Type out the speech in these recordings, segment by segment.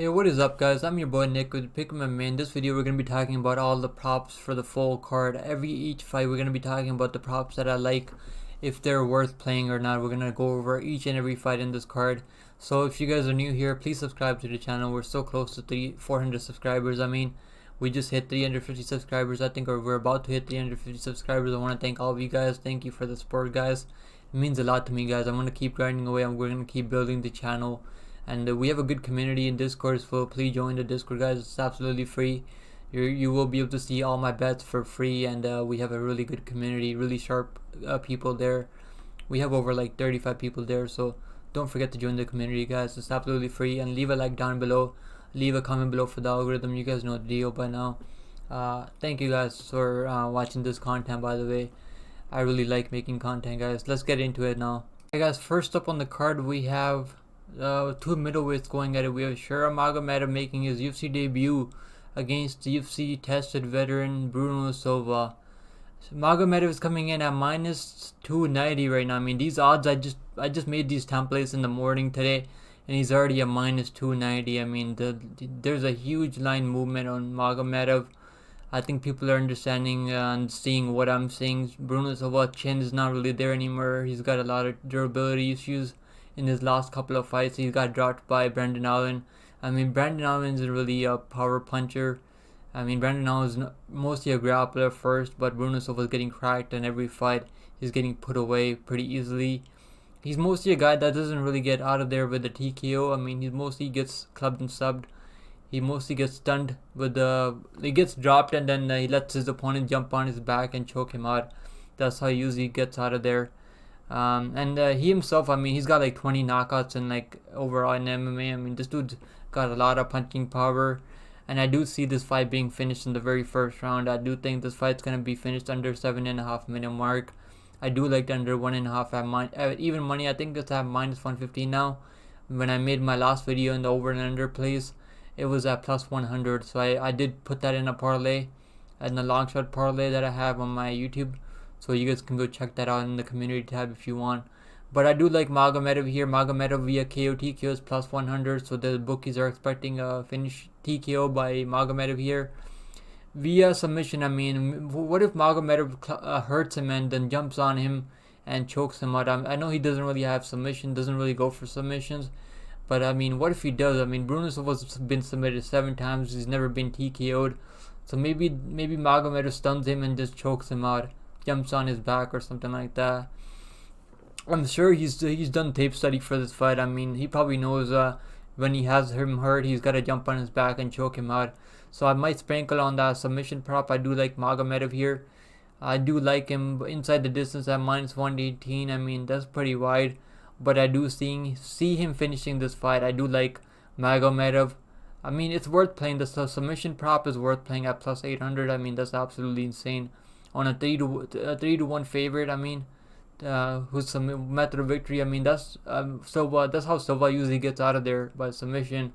Hey, what is up guys? I'm your boy Nick with Pick MMA. In this video we're going to be talking about all the props for the full card. Each fight we're going to be talking about the props that I like, if they're worth playing or not. We're going to go over each and every fight in this card. So if you guys are new here, please subscribe to the channel. We're so close to 400 subscribers. We just hit 350 subscribers, I think, or we're about to hit 350 subscribers. I want to thank all of you guys. Thank you for the support, guys. It means a lot to me, guys. I'm going to keep grinding away. We're going to keep building the channel. And we have a good community in Discord, so please join the Discord, guys. It's absolutely free. You will be able to see all my bets for free, and we have a really good community, really sharp people there. We have over like 35 people there, so don't forget to join the community, guys. It's absolutely free, and leave a like down below, leave a comment below for the algorithm. You guys know the deal by now. Thank you guys for watching this content, by the way. I really like making content, guys. Let's get into it now. Hey guys, first up on the card we have two middleweights going at it. We have Magomedov making his UFC debut against the UFC tested veteran Bruno Silva. Magomedov is coming in at minus 290 right now. These odds, I just made these templates in the morning today, and he's already at minus 290. There's a huge line movement on Magomedov. I think people are understanding and seeing what I'm seeing. Bruno Silva's chin is not really there anymore. He's got a lot of durability issues. In his last couple of fights, he got dropped by Brendan Allen. Brendan Allen isn't really a power puncher. Brendan Allen is mostly a grappler first, but Bruno Silva is getting cracked in every fight. He's getting put away pretty easily. He's mostly a guy that doesn't really get out of there with the TKO. He mostly gets clubbed and subbed. He mostly gets stunned with he gets dropped, and then he lets his opponent jump on his back and choke him out. That's how he usually gets out of there. He himself, he's got like 20 knockouts and like overall in MMA. This dude's got a lot of punching power, and I do see this fight being finished in the very first round. I do think this fight's gonna be finished under 7.5 minute mark. I do like the under 1.5 at even money. I think it's at minus 115 now. When I made my last video in the over and under place, it was at plus 100. So I did put that in a parlay, and the long shot parlay that I have on my YouTube. So you guys can go check that out in the community tab if you want. But I do like Magomedov here. Magomedov via KO TKO is plus 100. So the bookies are expecting a finish TKO by Magomedov here. Via submission, what if Magomedov hurts him and then jumps on him and chokes him out? I know he doesn't really have submission, doesn't really go for submissions. But what if he does? Bruno Silva's been submitted 7 times. He's never been TKO'd. So maybe Magomedov stuns him and just chokes him out. Jumps on his back or something like that. I'm sure he's done tape study for this fight. He probably knows when he has him hurt, he's got to jump on his back and choke him out. So I might sprinkle on that submission prop. I do like Magomedov here. I do like him inside the distance at minus 118. That's pretty wide, but I do see him finishing this fight. I do like Magomedov. It's worth playing. The submission prop is worth playing at plus 800. That's absolutely insane. On a 3 to 1 favorite, who's some method of victory. That's Silva. That's how Silva usually gets out of there, by submission.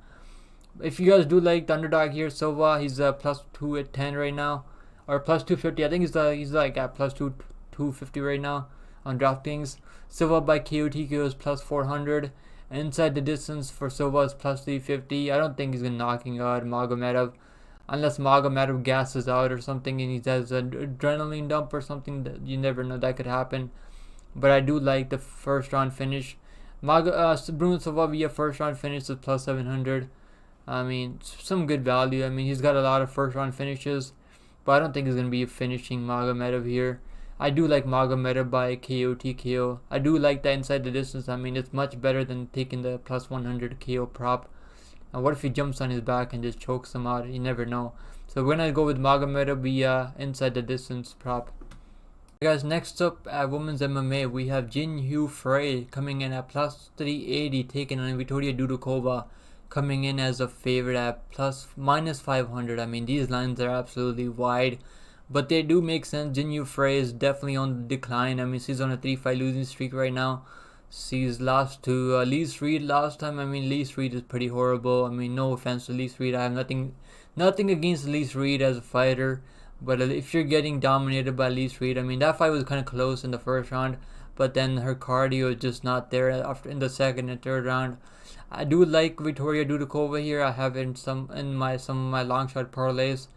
If you guys do like the underdog here, Silva, he's plus 210 right now, or plus 250. I think he's like at plus 250 right now on DraftKings. Silva by KO TKO is plus 400. And inside the distance for Silva is plus 350. I don't think he's gonna knocking out Magomedov. Unless Magomedov gasses out or something and he has an adrenaline dump or something, that you never know, that could happen. But I do like the first round finish. Bruno Silva via first round finish is plus 700. Some good value. He's got a lot of first round finishes, but I don't think he's going to be finishing Magomedov here. I do like Magomedov by KO TKO. I do like that inside the distance. It's much better than taking the plus 100 KO prop. And what if he jumps on his back and just chokes him out? You never know. So we're going to go with Magomedov via inside the distance prop. Guys, next up at women's MMA, we have Freire coming in at plus 380, taking on Victoria Dudukova, coming in as a favorite at minus 500. These lines are absolutely wide, but they do make sense. Freire is definitely on the decline. She's on a 3-fight losing streak right now. She's lost to Lee Reed last time. Lee Reed is pretty horrible. No offense to Lee Reed. I have nothing against Lee Reed as a fighter. But if you're getting dominated by Lee Reed, that fight was kind of close in the first round. but then her cardio is just not there after in the second and third round. I do like Victoria Dudikova here. I have some of my long shot parlays.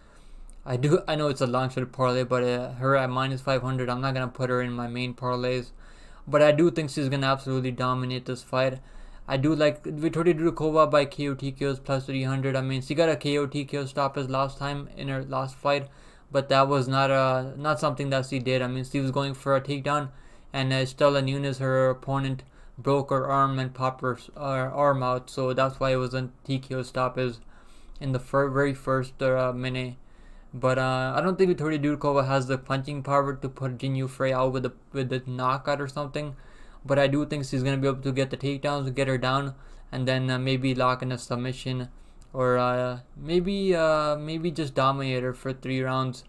I know it's a long shot parlay, but her at minus 500. I'm not gonna put her in my main parlays, but I do think she's gonna absolutely dominate this fight. I do like Victoria Dudikova by KO TKOs plus 300. I mean, she got a KO TKO stoppage last time in her last fight, but that was not something that she did. I mean, she was going for a takedown, and Stella Nunes, her opponent, broke her arm and popped her arm out. So that's why it was a TKO stoppage in the very first minute. But I don't think Victoria Dudikova has the punching power to put Jinyu Frey out with the knockout or something. But I do think she's going to be able to get the takedowns, get her down, and then maybe lock in a submission, or maybe just dominate her for 3 rounds.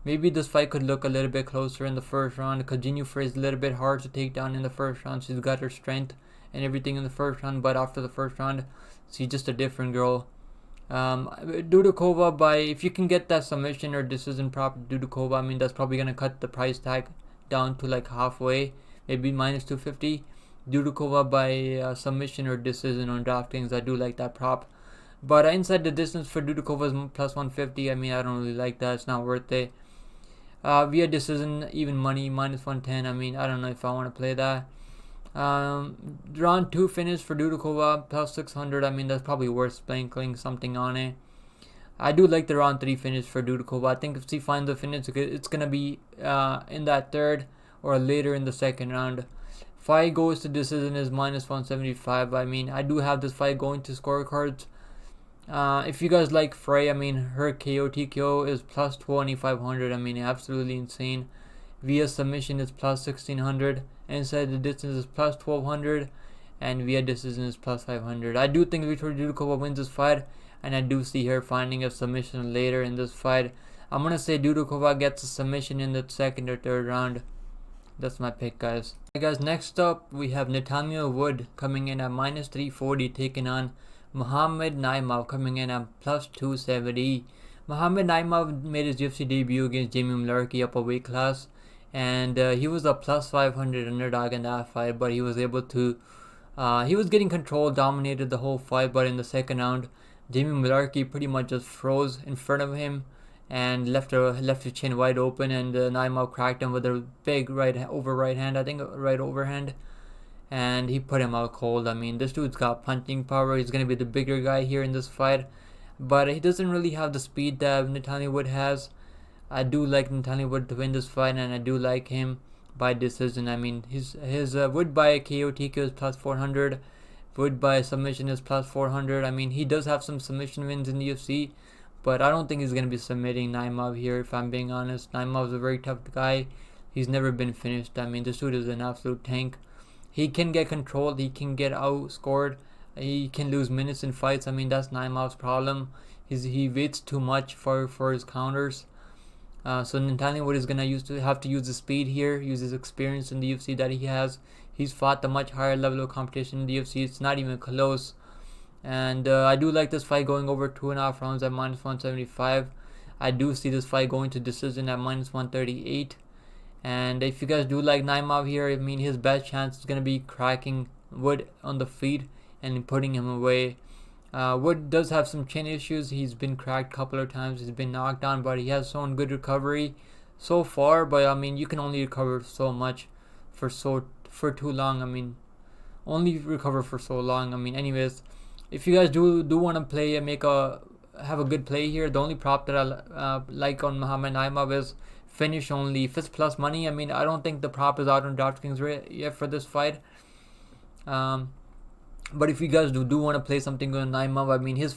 Maybe this fight could look a little bit closer in the first round, because Jinyu Frey is a little bit hard to take down in the first round. She's got her strength and everything in the first round, but after the first round, she's just a different girl. Dudikova, by if you can get that submission or decision prop Dudikova, I mean, that's probably going to cut the price tag down to like halfway, maybe minus 250. Dudikova by submission or decision on DraftKings, I do like that prop. But inside the distance for Dudikova is plus 150. I mean, I don't really like that. It's not worth it. Via decision, even money, minus 110. I mean, I don't know if I want to play that. Round 2 finish for Dudikova, plus 600. I mean, that's probably worth sprinkling something on it. I do like the round 3 finish for Dudikova. I think if she finds the finish, it's going to be in that third or later in the second round. Fight goes to decision is minus 175. I mean, I do have this fight going to scorecards. If you guys like Freire, I mean, her KO TKO is plus 2500. I mean, absolutely insane. Via submission is plus 1600. Inside the distance is plus 1200. And via decision is plus 500. I do think Victoria Dudikova wins this fight, and I do see her finding a submission later in this fight. I'm going to say Dudikova gets a submission in the second or third round. That's my pick, guys. Hey guys, next up we have Nathaniel Wood coming in at minus 340, taking on Muhammad Naimov, coming in at plus 270. Muhammad Naimov made his UFC debut against Jamie Mullarkey up a weight class, and he was a plus 500 underdog in that fight, but he was able to he was getting control, dominated the whole fight, but in the second round Jamie Mullarkey pretty much just froze in front of him and left his chin wide open, and Naimov cracked him with a big right overhand, and he put him out cold. I mean, this dude's got punching power. He's going to be the bigger guy here in this fight, but he doesn't really have the speed that Nathaniel Wood has. I do like Nathaniel Wood to win this fight, and I do like him by decision. I mean, his Wood by KO TKO is plus 400. Wood by submission is plus 400. I mean, he does have some submission wins in the UFC, but I don't think he's going to be submitting Naimov here, if I'm being honest. Naimov's a very tough guy. He's never been finished. I mean, this dude is an absolute tank. He can get controlled. He can get outscored. He can lose minutes in fights. I mean, that's Naimov's problem. He waits too much for his counters. So Nathaniel Wood is going to have to use his speed here, use his experience in the UFC that he has. He's fought a much higher level of competition in the UFC. It's not even close. And I do like this fight going over 2.5 rounds at minus 175. I do see this fight going to decision at minus 138. And if you guys do like Naimov here, I mean, his best chance is going to be cracking Wood on the feet and putting him away. Wood does have some chin issues. He's been cracked a couple of times. He's been knocked down, but he has shown good recovery so far. But I mean, you can only recover so much for too long. I mean, only recover for so long. I mean, anyways, if you guys do want to play and have a good play here, the only prop that I like on Muhammad Naimov is finish only. If it's plus money, I mean, I don't think the prop is out on DraftKings yet for this fight. But if you guys do want to play something on Naimov, I mean, his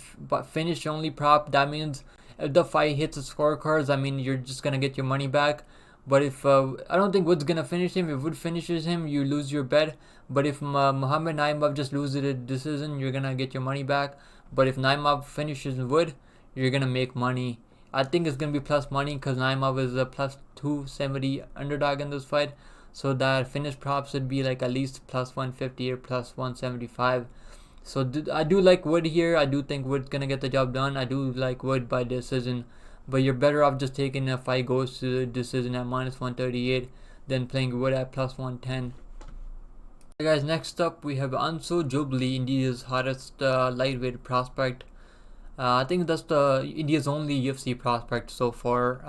finish only prop, that means if the fight hits the scorecards, I mean, you're just gonna get your money back. But if I don't think Wood's gonna finish him. If Wood finishes him, you lose your bet. But if Muhammad Naimov just loses a decision, you're gonna get your money back. But if Naimov finishes Wood, you're gonna make money. I think it's gonna be plus money because Naimov is a plus 270 underdog in this fight. So that finish prop should be like at least plus 150 or plus 175. So I do like Wood here. I do think Wood's gonna get the job done. I do like Wood by decision. But you're better off just taking a fight goes to decision at minus 138 than playing Wood at plus 110. Hey guys, next up we have Jubilee, India's hottest lightweight prospect. I think that's the India's only UFC prospect so far.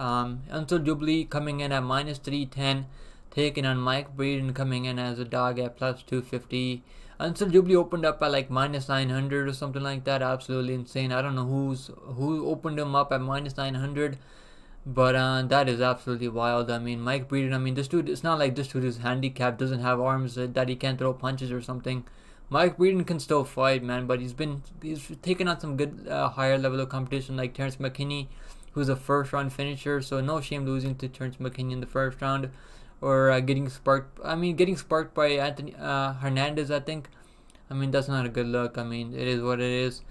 Jubilee coming in at -310, taking on Mike Breeden coming in as a dog at +250. Jubilee opened up at like -900 or something like that. Absolutely insane. I don't know who opened him up at -900. But that is absolutely wild. I mean, Mike Breeden, I mean, this dude, it's not like this dude is handicapped, doesn't have arms, that he can't throw punches or something. Mike Breeden can still fight, man, but he's taken on some good higher level of competition like Terrence McKinney, who's a first round finisher, so no shame losing to Terrence McKinney in the first round, or getting sparked. I mean, getting sparked by Anthony Hernandez, I think. I mean, that's not a good look. I mean, it is what it is.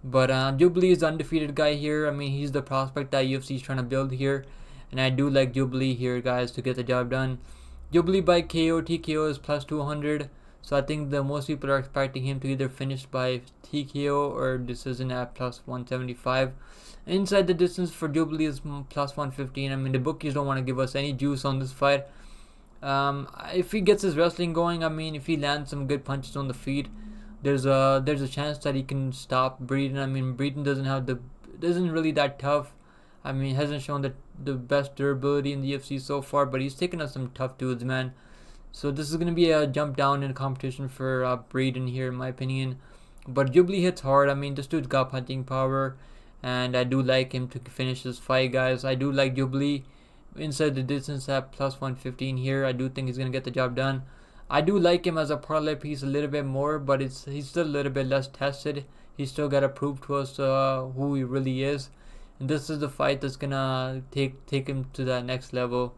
But Jubilee is the undefeated guy here. I mean, he's the prospect that UFC is trying to build here. And I do like Jubilee here, guys, to get the job done. Jubilee by KO, TKO is +200. So I think the most people are expecting him to either finish by TKO or decision at +175. Inside the distance for Jubilee is +115. I mean, the bookies don't want to give us any juice on this fight. If he gets his wrestling going, I mean, if he lands some good punches on the feet, there's a chance that he can stop Breeden. I mean, Breeden isn't really that tough. I mean, hasn't shown the best durability in the UFC so far, but he's taken us some tough dudes, man. So this is gonna be a jump down in competition for Breeden here, in my opinion. But Jubilee hits hard. I mean, this dude's got punching power, and I do like him to finish this fight, guys. I do like Jubilee inside the distance at +115 here. I do think he's gonna get the job done. I do like him as a parlay piece a little bit more, but he's still a little bit less tested. He's still got to prove to us who he really is. And this is the fight that's gonna take him to that next level.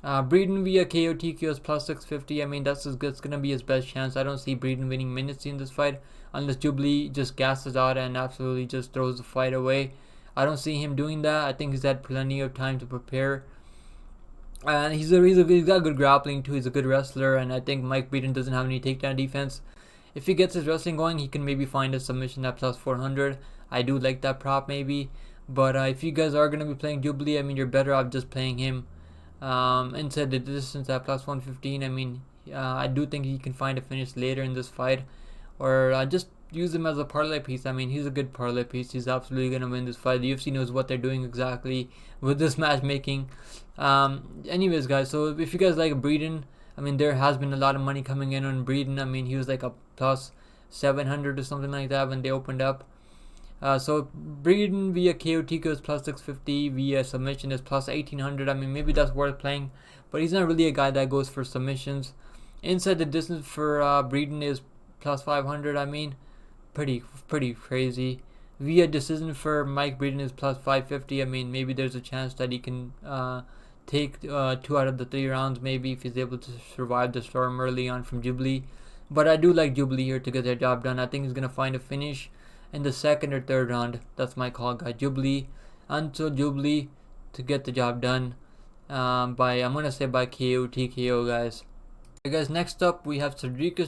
Breeden via KO TKO is +650. I mean, that's gonna be his best chance. I don't see Breeden winning minutes in this fight unless Jubilee just gasses out and absolutely just throws the fight away. I don't see him doing that. I think he's had plenty of time to prepare. And he's got good grappling too. He's a good wrestler, and I think Mike Breeden doesn't have any takedown defense. If he gets his wrestling going, he can maybe find a submission at +400. I do like that prop maybe. But if you guys are gonna be playing Jubilee, I mean, you're better off just playing him inside the distance at +115. I mean, I do think he can find a finish later in this fight, or just use him as a parlay piece. I mean, he's a good parlay piece. He's absolutely gonna win this fight. The UFC knows what they're doing exactly with this matchmaking. Anyways, guys, so if you guys like Breeden, I mean, there has been a lot of money coming in on Breeden. I mean, he was like a +700 or something like that when they opened up. So Breeden via KO TKO is +650, via submission is +1800. I mean, maybe that's worth playing, but he's not really a guy that goes for submissions. Inside the distance for Breeden is +500. I mean, pretty crazy. Via decision for Mike Breeden is +550. I mean, maybe there's a chance that he can take 2 out of the 3 rounds, maybe, if he's able to survive the storm early on from Jubilee. But I do like Jubilee here to get their job done. I think he's gonna find a finish in the 2nd or 3rd round. That's my call, guy. Jubilee Jubilee to get the job done I'm gonna say by KO TKO, guys. Okay, guys, next up we have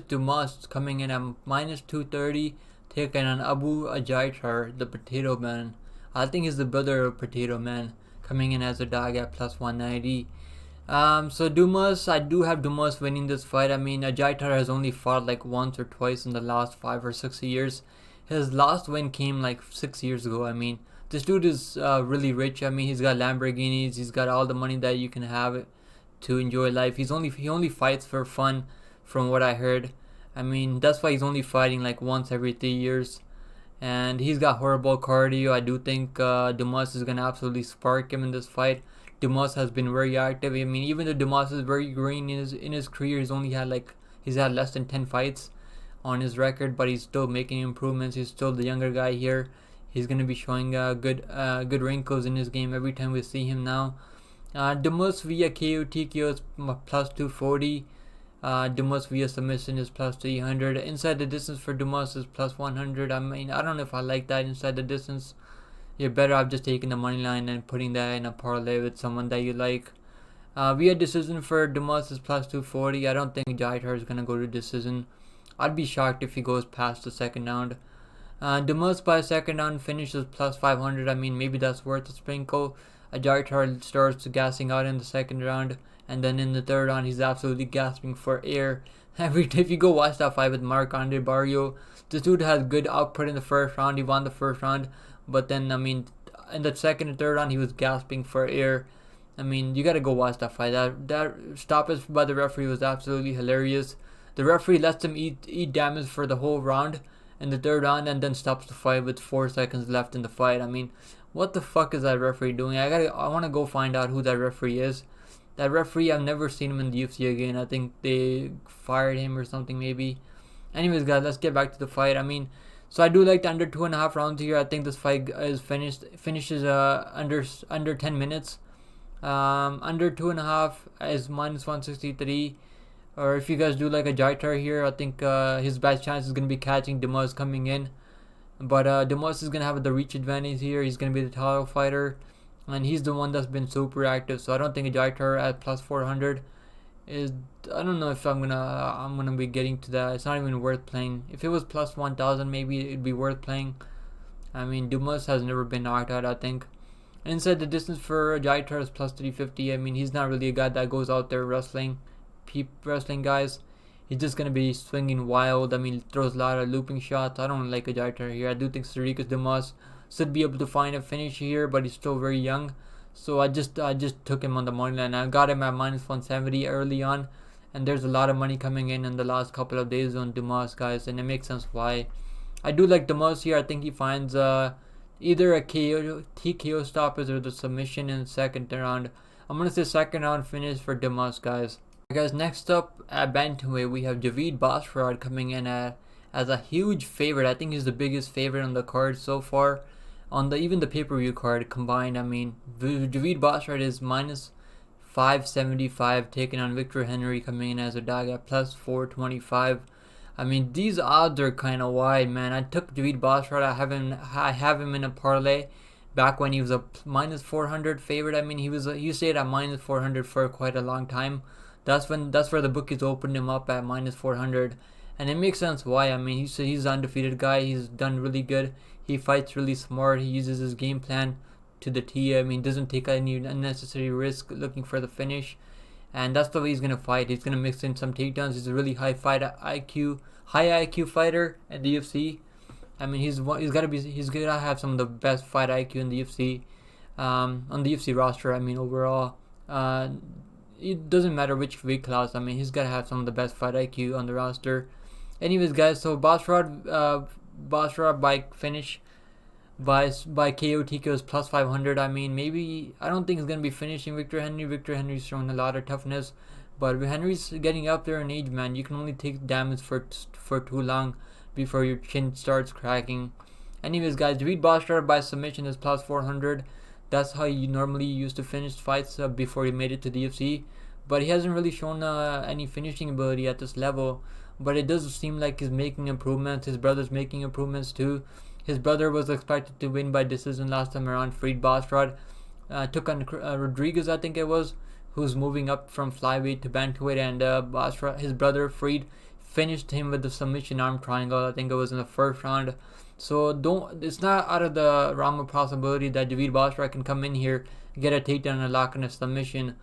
Dumas coming in at -230, taking on Abu Ajaitar, the Potato Man. I think he's the brother of Potato Man, coming in as a dog at +190. So Dumas, I do have Dumas winning this fight. I mean, Ajaitar has only fought like once or twice in the last 5 or 6 years. His last win came like 6 years ago. I mean, this dude is really rich. I mean, he's got Lamborghinis. He's got all the money that you can have to enjoy life. He only fights for fun, from what I heard. I mean, that's why he's only fighting like once every 3 years. And he's got horrible cardio. I do think Dumas is gonna absolutely spark him in this fight. Dumas has been very active. I mean, even though Dumas is very green in his career, he's had less than 10 fights on his record, but he's still making improvements. He's still the younger guy here. He's gonna be showing good wrinkles in his game every time we see him now. Dumas via KO TKO is +240. Dumas via submission is +300. Inside the distance for Dumas is +100. I mean, I don't know if I like that inside the distance. You're better off just taking the money line and putting that in a parlay with someone that you like. Via decision for Dumas is +240. I don't think Jaitar is gonna go to decision. I'd be shocked if he goes past the 2nd round. Dumas by 2nd round finishes +500. I mean, maybe that's worth a sprinkle. Jaitar starts gassing out in the 2nd round, and then in the 3rd round he's absolutely gasping for air. If you go watch that fight with Marc-Andre Barrio, this dude has good output in the first round. He won the first round, but then I mean, in the second and third round, he was gasping for air. I mean, you gotta go watch that fight. That stoppage by the referee was absolutely hilarious. The referee lets him eat damage for the whole round in the third round, and then stops the fight with 4 seconds left in the fight. I mean, what the fuck is that referee doing? I wanna go find out who that referee is. That referee, I've never seen him in the UFC again. I think they fired him or something maybe. Anyways, guys, let's get back to the fight. I mean, so I do like the under 2.5 rounds here. I think this fight is finishes under 10 minutes. Under 2.5 is minus 163. Or if you guys do like a Jaar here, I think his best chance is gonna be catching Dumas coming in. But Dumas is gonna have the reach advantage here. He's gonna be the title fighter, and he's the one that's been super active. So I don't think a Jaar at plus 400 is. I don't know if I'm gonna be getting to that. It's not even worth playing. If it was plus 1000, maybe it'd be worth playing. I mean, Dumas has never been knocked out, I think. Inside the distance for Jaar is plus 350. I mean, he's not really a guy that goes out there wrestling guys. He's just gonna be swinging wild. I mean, throws a lot of looping shots. I don't like a Jaar here. I do think Sarikas Dumas should be able to find a finish here, but he's still very young. So I just took him on the money line. I got him at minus 170 early on, and there's a lot of money coming in the last couple of days on Dumas, guys, and it makes sense why. I do like Dumas here. I think he finds either a TKO stoppage or the submission in the second round. I'm gonna say second round finish for Dumas, guys. Guys, next up at bantamweight we have Boser coming in as a huge favorite. I think he's the biggest favorite on the card so far, on even the pay-per-view card combined. I mean, Boser is minus 575, taking on Victor Henry, coming in as a dog at plus 425. I mean, these odds are kind of wide, man. I took Boser. I have him in a parlay back when he was a minus 400 favorite. I mean, he stayed at minus 400 for quite a long time. That's where the bookies opened him up at minus 400, and it makes sense why. I mean, he's an undefeated guy. He's done really good. He fights really smart. He uses his game plan to the T. I mean, doesn't take any unnecessary risk looking for the finish, and that's the way he's gonna fight. He's gonna mix in some takedowns. He's a really high IQ fighter at the UFC. I mean, he's gonna have some of the best fight IQ in the UFC, on the UFC roster. I mean, overall, it doesn't matter which weight class. I mean, he's gotta have some of the best fight IQ on the roster. Anyways, guys, so Boser by finish by KO TKO is plus 500. I mean, maybe I don't think he's gonna be finishing Victor Henry. Victor Henry's showing a lot of toughness, but Henry's getting up there in age, man. You can only take damage for too long before your chin starts cracking. Anyways, guys, Boser by submission is plus 400. That's how you normally used to finish fights before he made it to the UFC. But he hasn't really shown any finishing ability at this level. But it does seem like he's making improvements. His brother's making improvements too. His brother was expected to win by decision last time around. Freed Boser. Took on Rodriguez, I think it was, who's moving up from flyweight to bantamweight. And Boser, his brother Freed, finished him with the submission arm triangle. I think it was in the first round. So it's not out of the realm of possibility that Boser can come in here, get a takedown and a lock in a submission.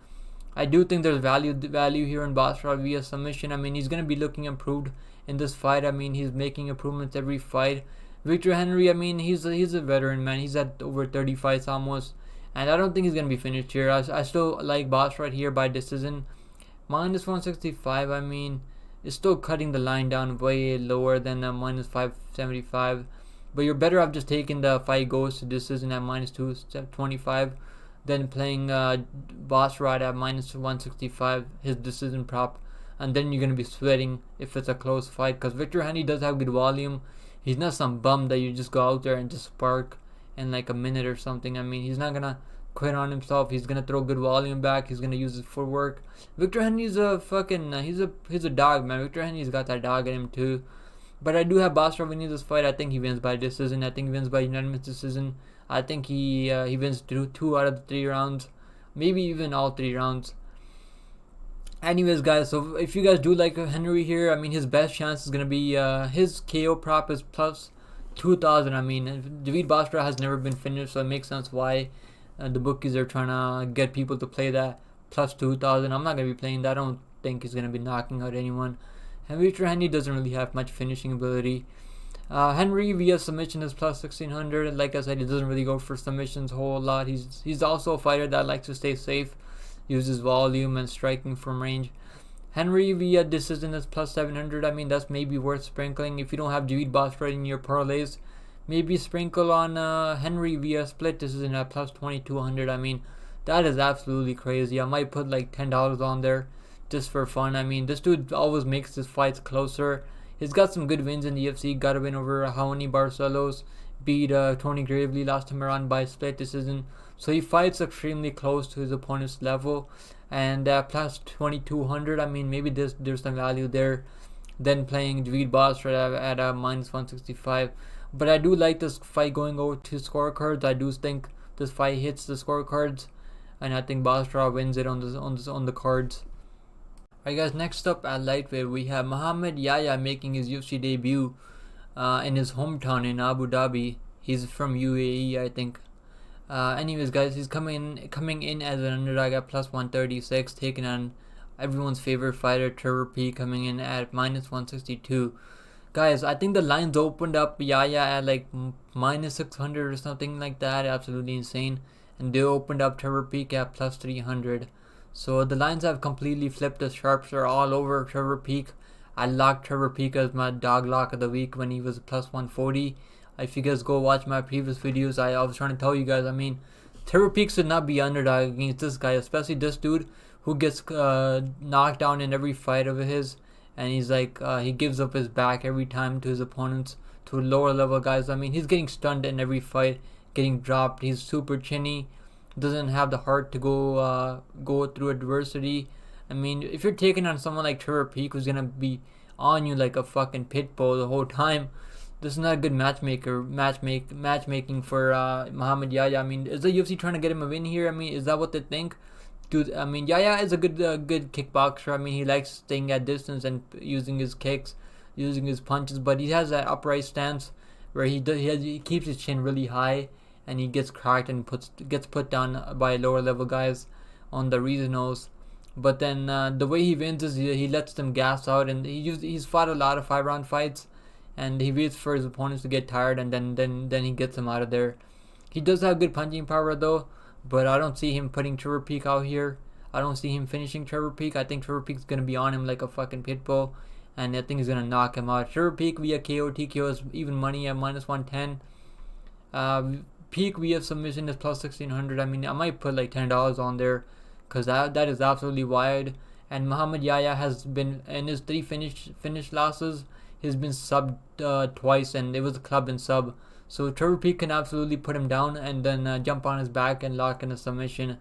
I do think there's value here in Boser via submission. I mean, he's gonna be looking improved in this fight. I mean, he's making improvements every fight. Victor Henry, I mean, he's a veteran, man. He's at over 30 fights almost, and I don't think he's gonna be finished here. I still like Boser here by decision, minus 165. I mean, it's still cutting the line down way lower than minus 575. But you're better off just taking the fight goes to decision at minus 225 than playing Boser at minus 165, his decision prop. And then you're going to be sweating if it's a close fight. Because Victor Henry does have good volume. He's not some bum that you just go out there and just spark in like a minute or something. I mean, he's not going to quit on himself. He's going to throw good volume back. He's going to use his footwork. Victor Henry's a fucking, he's a dog, man. Victor Henry's got that dog in him too. But I do have Boser winning this fight. I think he wins by decision. I think he wins by unanimous decision. I think he wins two out of the 3 rounds. Maybe even all 3 rounds. Anyways, guys, so if you guys do like Henry here, I mean, his best chance is going to be his KO prop is plus 2,000. I mean, Boser has never been finished, so it makes sense why the bookies are trying to get people to play that plus 2,000. I'm not going to be playing that. I don't think he's going to be knocking out anyone. Henry doesn't really have much finishing ability. Henry via submission is plus 1600. Like I said, he doesn't really go for submissions a whole lot. He's also a fighter that likes to stay safe, uses volume and striking from range. Henry via decision is plus 700. I mean, that's maybe worth sprinkling if you don't have David Boser in your parlays. Maybe sprinkle on Henry via split decision at plus 2200. I mean, that is absolutely crazy. I might put like $10 on there just for fun. I mean, this dude always makes his fights closer. He's got some good wins in the UFC. Got a win over Raoni Barcelos. Beat Tony Gravely last time around by split decision. So he fights extremely close to his opponent's level. And plus 2200. I mean, maybe there's some value there. Then playing David Boser at minus 165. But I do like this fight going over to scorecards. I do think this fight hits the scorecards. And I think Boser wins it on the cards. Alright guys, next up at lightweight we have Yaya making his UFC debut in his hometown in Abu Dhabi. He's from UAE, I think. Anyways guys, he's coming in as an underdog at plus 136, taking on everyone's favorite fighter Trevor Peek, coming in at minus 162. Guys, I think the lines opened up Yaya at like minus 600 or something like that. Absolutely insane. And they opened up Trevor Peek at plus 300. So the lines have completely flipped. The sharps are all over Trevor Peek. I locked Trevor Peek as my dog lock of the week when he was plus 140. If you guys go watch my previous videos, I was trying to tell you guys, I mean, Trevor Peek should not be underdog against this guy, especially this dude who gets knocked down in every fight of his. And he's like, he gives up his back every time to his opponents, to lower level guys. I mean, he's getting stunned in every fight, getting dropped. He's super chinny. Doesn't have the heart to go through adversity. I mean, if you're taking on someone like Trevor Peek who's gonna be on you like a fucking pit bull the whole time, this is not a good matchmaking for Yaya. I mean, is the UFC trying to get him a win here? I mean, is that what they think? Dude, I mean, Yaya is a good kickboxer. I mean, he likes staying at distance and using his kicks, using his punches, but he has that upright stance where he keeps his chin really high. And he gets cracked and gets put down by lower level guys on the regionals. But then the way he wins is he lets them gas out, and he's fought a lot of 5-round fights, and he waits for his opponents to get tired, and then he gets them out of there. He does have good punching power though, but I don't see him putting Trevor Peek out here. I don't see him finishing Trevor Peek. I think Trevor Peek's gonna be on him like a fucking pit bull, and I think he's gonna knock him out. Trevor Peek via KO TKO is even money at minus 110. Peek via submission is plus 1600. I mean, I might put like $10 on there because that is absolutely wide. And Yaya has been in his 3 finish losses. He's been subbed twice, and it was a club and sub. So Trevor Peek can absolutely put him down and then jump on his back and lock in a submission.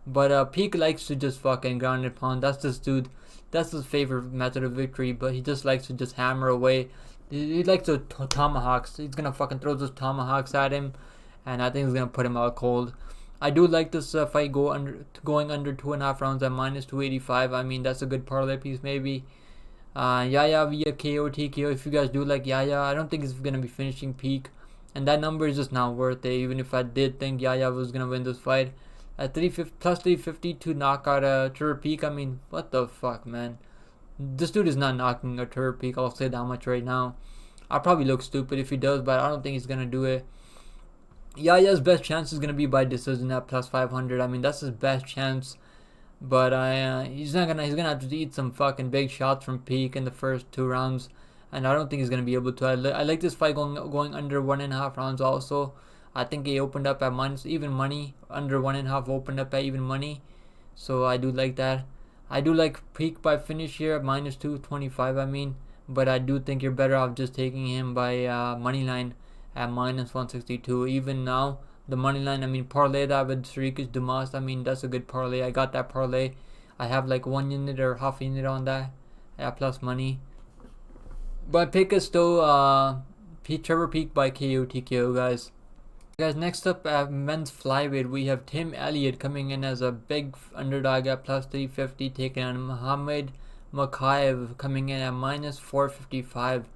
But Peek likes to just fucking ground and pound. That's this dude. That's his favorite method of victory. But he just likes to just hammer away. He likes to tomahawks. He's gonna fucking throw those tomahawks at him. And I think it's going to put him out cold. I do like this fight going under 2.5 rounds at minus 285. I mean, that's a good parlay piece maybe. Yaya via KO TKO. If you guys do like Yaya, I don't think it's going to be finishing Peek. And that number is just not worth it. Even if I did think Yaya was going to win this fight. At plus 350 to knock out Trevor Peek. I mean, what the fuck, man. This dude is not knocking a Trevor Peek. I'll say that much right now. I'll probably look stupid if he does, but I don't think he's going to do it. Yaya's best chance is going to be by decision at plus 500. I mean, that's his best chance. But he's gonna have to eat some fucking big shots from Peek in the first 2 rounds. And I don't think he's going to be able to. I like this fight going under 1.5 rounds also. I think he opened up at minus even money. Under 1.5 opened up at even money. So I do like that. I do like Peek by finish here at minus 225, I mean. But I do think you're better off just taking him by money line at minus 162. Even now, the money line, I mean, parlay that with Dumas. I mean, that's a good parlay. I got that parlay. I have like 1 unit or half a unit on that at plus money. But pick is still Trevor Peek by KO TKO, guys. Guys, next up at men's flyweight, we have Tim Elliot coming in as a big underdog at plus 350, taking on Makhachev coming in at minus 455.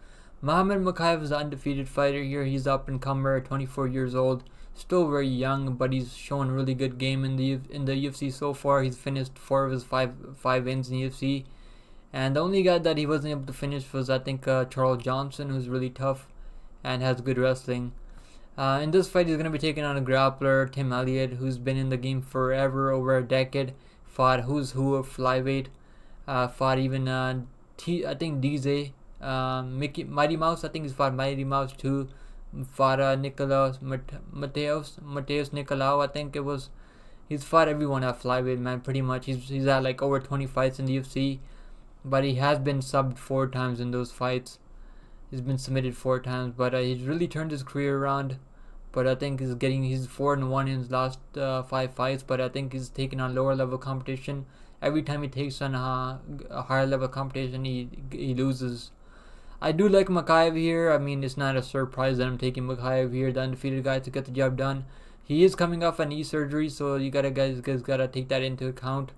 Makhachev is an undefeated fighter here. He's up and comer, 24 years old, still very young, but he's shown really good game in the UFC so far. He's finished 4 of his five wins in the UFC, And the only guy that he wasn't able to finish was, I think, Charles Johnson, who's really tough and has good wrestling. In this fight, he's going to be taking on a grappler, Tim Elliot, who's been in the game forever, over a decade. Fought who's who of flyweight. Fought even, I think, DZ. Mighty Mouse, I think he's fought Mighty Mouse too. Fought Mateus Nicolau, I think it was. He's fought everyone at flyweight, man, pretty much. He's had like over 20 fights in the UFC. But he has been subbed 4 times in those fights. He's been submitted 4 times, but he's really turned his career around. But I think he's 4-1 in his last 5 fights. But I think he's taking on lower level competition. Every time he takes on a higher level competition, he loses. I do like Makhachev here. I mean, it's not a surprise that I'm taking Makhachev here, the undefeated guy, to get the job done. He is coming off a knee surgery, so you guys gotta take that into account.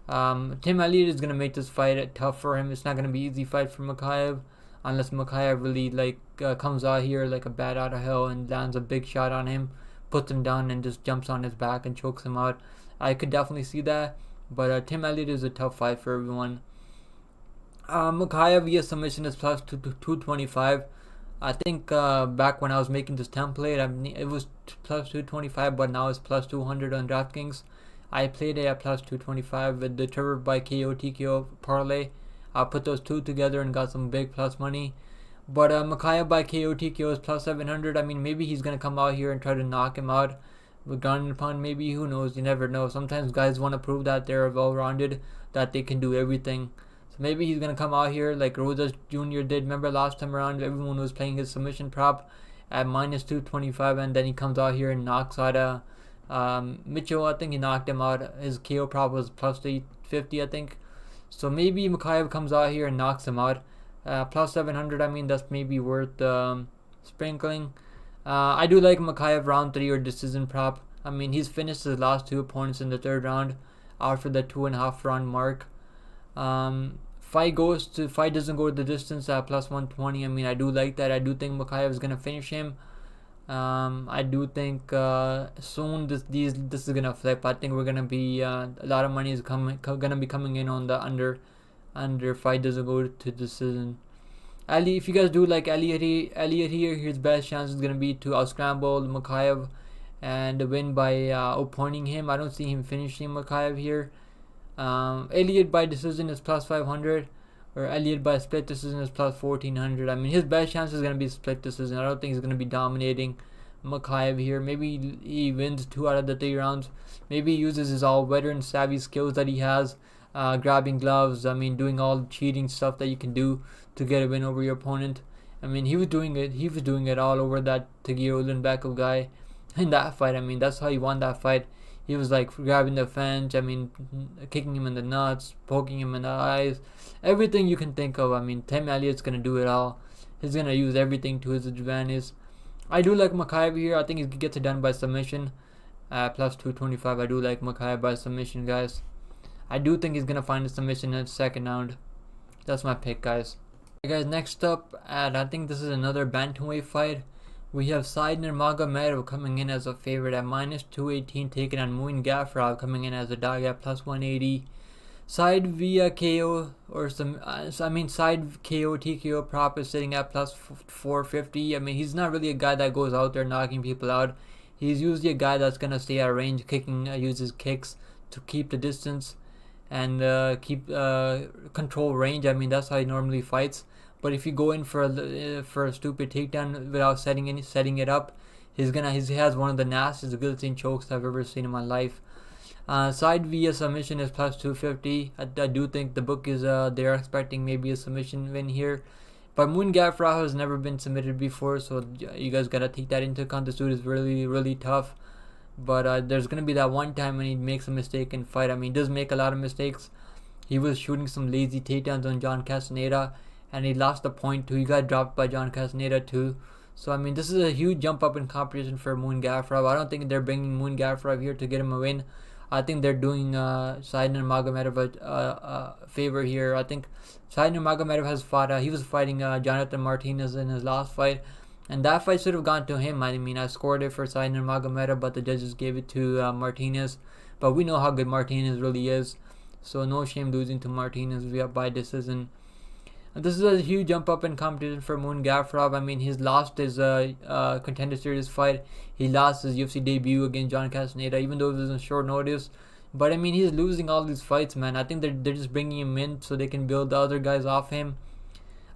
Tim Elliot is gonna make this fight tough for him. It's not gonna be an easy fight for Makhachev, unless Makhachev really comes out here like a bat out of hell and lands a big shot on him, puts him down, and just jumps on his back and chokes him out. I could definitely see that, but Tim Elliot is a tough fight for everyone. Makhachev via submission is plus 225. I think back when I was making this template, it was plus 225, but now it's plus 200 on DraftKings. I played it at plus 225 with the Trevor by KO TKO parlay. I put those two together and got some big plus money. But Makhachev by KO TKO is plus 700. I mean, maybe he's going to come out here and try to knock him out with ground and pound. Maybe, who knows? You never know. Sometimes guys want to prove that they're well-rounded, that they can do everything. So maybe he's going to come out here like Rosas Jr. did. Remember last time around, everyone was playing his submission prop at minus 225, and then he comes out here and knocks out Mitchell. I think he knocked him out. His KO prop was plus 350, I think. So maybe Makhachev comes out here and knocks him out. Plus 700, I mean, that's maybe worth sprinkling. I do like Makhachev round 3 or decision prop. I mean, he's finished his last 2 opponents in the 3rd round after the 2.5 round mark. Fight doesn't go the distance at plus 120. I mean, I do like that. I do think Makhachev is gonna finish him. I do think soon this is gonna flip. I think we're gonna be a lot of money is gonna be coming in on the under fight doesn't go to decision. If you guys do like Elliot here, his best chance is gonna be to out-scramble Makhachev and win by appointing him. I don't see him finishing Makhachev here. Elliot by decision is plus 500, or Elliot by split decision is plus 1400. I mean, his best chance is going to be split decision. I don't think he's going to be dominating Makhachev here. Maybe he wins 2 out of the 3 rounds. Maybe he uses his all veteran savvy skills that he has, grabbing gloves. I mean, doing all the cheating stuff that you can do to get a win over your opponent. I mean, he was doing it all over that Tagir Ulanbekov guy in that fight. I mean, that's how he won that fight. He was like grabbing the fence, I mean, kicking him in the nuts, poking him in the eyes, everything you can think of. I mean, Tim Elliott's going to do it all. He's going to use everything to his advantage. I do like Makhachev here. I think he gets it done by submission. Plus 225, I do like Makhachev by submission, guys. I do think he's going to find a submission in the 2nd round. That's my pick, guys. Okay, guys, next up, and I think this is another bantamweight fight. We have Saidner Magomedov coming in as a favorite at minus 218, taking on Muin Gafurov coming in as a dog at plus 180. Side via KO side KO TKO prop is sitting at plus 450. I mean, he's not really a guy that goes out there knocking people out. He's usually a guy that's gonna stay at range, uses kicks to keep the distance and control range. I mean, that's how he normally fights. But if you go in for a stupid takedown without setting it up, he has one of the nastiest guillotine chokes I've ever seen in my life. Side via submission is plus 250. I do think the book is they're expecting maybe a submission win here. But Muin Gafurov has never been submitted before, so you guys gotta take that into account. This dude is really, really tough. But there's gonna be that one time when he makes a mistake in fight. I mean, he does make a lot of mistakes. He was shooting some lazy takedowns on John Castaneda, and he lost the point too. He got dropped by John Castaneda too. So I mean, this is a huge jump up in competition for Muin Gafurov. I don't think they're bringing Muin Gafurov here to get him a win. I think they're doing Saidner Magomedov a favor here. I think Saidner Magomedov has fought. He was fighting Jonathan Martinez in his last fight, and that fight should have gone to him. I mean, I scored it for Saidner Magomedov, but the judges gave it to Martinez. But we know how good Martinez really is. So no shame losing to Martinez via by decision. And this is a huge jump up in competition for Moon Gaffarov. I mean, he's lost his Contender Series fight. He lost his UFC debut against John Castaneda, even though it was on short notice. But I mean, he's losing all these fights, man. I think they're just bringing him in so they can build the other guys off him.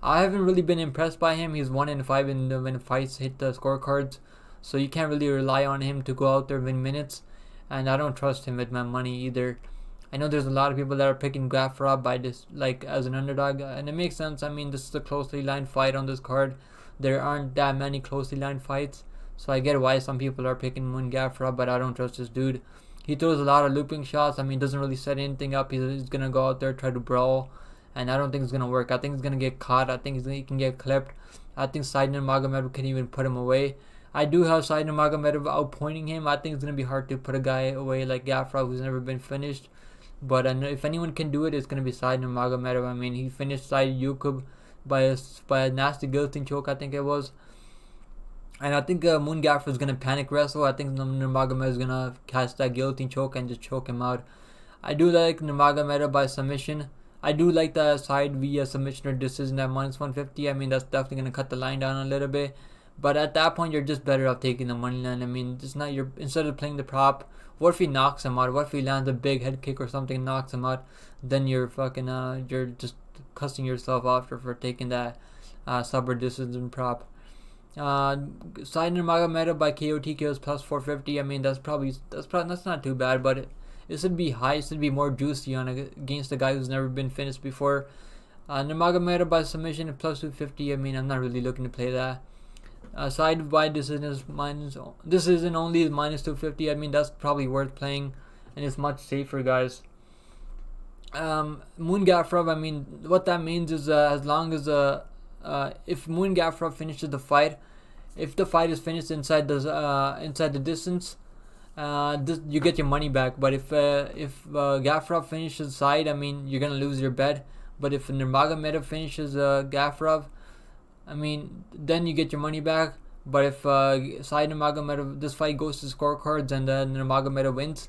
I haven't really been impressed by him. He's 1-5 when fights hit the scorecards, so you can't really rely on him to go out there and win minutes. And I don't trust him with my money either. I know there's a lot of people that are picking Gaffarov by this, like, as an underdog, and it makes sense. I mean, this is a closely lined fight on this card. There aren't that many closely lined fights, so I get why some people are picking Moon Gaffarov, but I don't trust this dude. He throws a lot of looping shots. I mean, doesn't really set anything up. He's gonna go out there, try to brawl, and I don't think it's gonna work. I think he's gonna get caught. I think he can get clipped. I think Saidin Magomedov can even put him away. I do have Saidin Magomedov outpointing him. I think it's gonna be hard to put a guy away like Gaffarov, who's never been finished. But if anyone can do it, it's going to be Saidin Magomedov. I mean, he finished Said Yukub by a nasty guillotine choke, I think it was. And I think Moon Gaffarov is going to panic wrestle. I think Nurmagomedov is going to catch that guillotine choke and just choke him out. I do like Nurmagomedov by submission. I do like the side via submission or decision at -150. I mean, that's definitely going to cut the line down a little bit. But at that point, you're just better off taking the money line. I mean, it's not instead of playing the prop. What if he knocks him out? What if he lands a big head kick or something and knocks him out? Then you're fucking you're just cussing yourself off for taking that sub or decision prop. Saidin Magomedov by KO TKO is +450. I mean, that's not too bad, but it should be high. It should be more juicy against a guy who's never been finished before. Nurmagomedov by submission is +250. I mean, I'm not really looking to play that. Side by decision is decision only is -250. I mean, that's probably worth playing, and it's much safer, guys. Moon Gaffarov, I mean, what that means is as long as if Moon Gaffarov finishes the fight, if the fight is finished inside the distance, you get your money back. But if Gaffarov finishes side, I mean, you're gonna lose your bet. But if Nurmagomedov finishes Gaffarov, I mean, then you get your money back. But if Saidin Magomedov, this fight goes to scorecards and then Magomedov wins,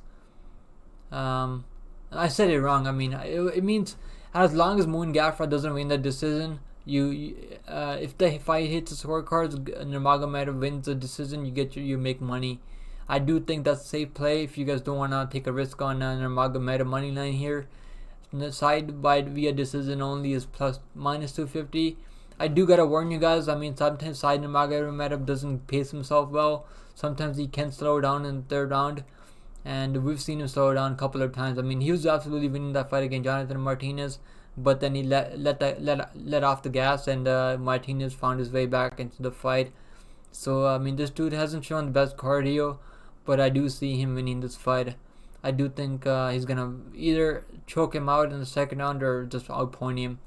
I said it wrong. I mean, it means as long as Moon Gaffarov doesn't win the decision, if the fight hits the scorecards and Magomedov wins the decision, you make money. I do think that's a safe play if you guys don't want to take a risk on Magomedov money line here. The side by via decision only is -250. I do gotta warn you guys. I mean, sometimes Saidin Magomedov doesn't pace himself well. Sometimes he can slow down in the third round, and we've seen him slow down a couple of times. I mean, he was absolutely winning that fight against Jonathan Martinez, but then he let off the gas, and Martinez found his way back into the fight. So I mean, this dude hasn't shown the best cardio, but I do see him winning this fight. I do think he's gonna either choke him out in the second round or just outpoint him.